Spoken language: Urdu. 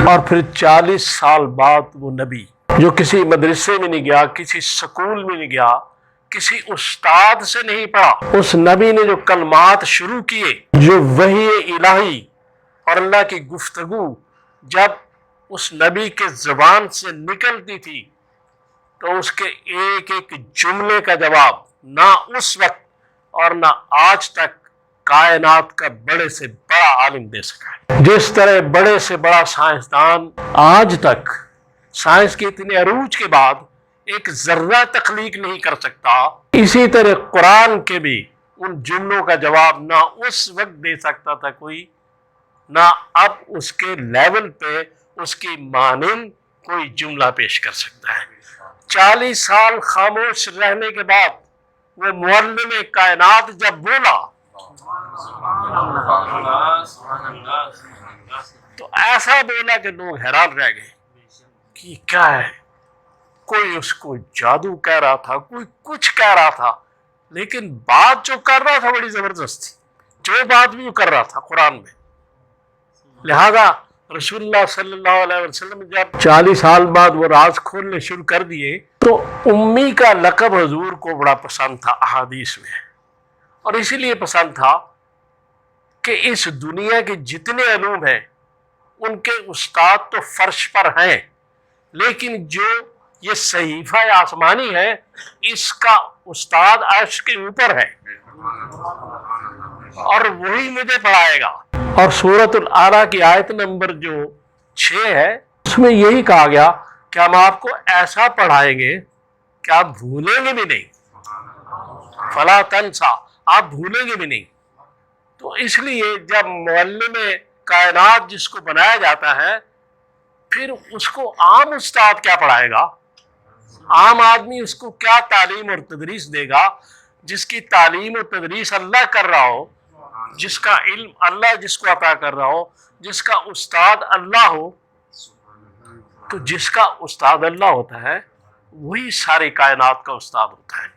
اور پھر 40 سال بعد وہ نبی جو کسی مدرسے میں نہیں گیا، کسی سکول میں نہیں گیا، کسی استاد سے نہیں پڑھا، اس نبی نے جو کلمات شروع کیے، جو وحی الہی اور اللہ کی گفتگو جب اس نبی کے زبان سے نکلتی تھی تو اس کے ایک ایک جملے کا جواب نہ اس وقت اور نہ آج تک کائنات کا بڑے سے بڑا عالم دے سکا ہے۔ جس طرح بڑے سے بڑا سائنسدان آج تک سائنس کے اتنے عروج کے بعد ایک ذرہ تخلیق نہیں کر سکتا، اسی طرح قرآن کے بھی ان جملوں کا جواب نہ اس وقت دے سکتا تھا کوئی، نہ اب اس کے لیول پہ اس کی مانند کوئی جملہ پیش کر سکتا ہے۔ 40 سال خاموش رہنے کے بعد وہ معلم کائنات جب بولا تو ایسا بولا کہ لوگ حیران رہ گئے کہ کیا ہے، کوئی اس کو جادو کہہ رہا تھا، کوئی کچھ کہہ رہا تھا، لیکن بات جو کر رہا تھا بڑی زبردست تھی، جو بات بھی وہ کر رہا تھا قرآن میں۔ لہذا رسول اللہ صلی اللہ علیہ وسلم جب 40 سال بعد وہ راز کھولنے شروع کر دیے تو امی کا لقب حضور کو بڑا پسند تھا احادیث میں، اور اسی لیے پسند تھا کہ اس دنیا کے جتنے علوم ہیں ان کے استاد تو فرش پر ہیں، لیکن جو یہ صحیفہ آسمانی ہے اس کا استاد عرش کے اوپر ہے اور وہی مجھے پڑھائے گا۔ اور سورۃ الاعلیٰ کی آیت نمبر جو 6 ہے اس میں یہی کہا گیا کہ ہم آپ کو ایسا پڑھائیں گے کہ آپ بھولیں گے بھی نہیں، فلا تنسا، آپ بھولیں گے بھی نہیں۔ تو اس لیے جب معلم کائنات جس کو بنایا جاتا ہے پھر اس کو عام استاد کیا پڑھائے گا، عام آدمی اس کو کیا تعلیم اور تدریس دے گا؟ جس کی تعلیم اور تدریس اللہ کر رہا ہو، جس کا علم اللہ جس کو عطا کر رہا ہو، جس کا استاد اللہ ہو، تو جس کا استاد اللہ ہوتا ہے وہی ساری کائنات کا استاد ہوتا ہے۔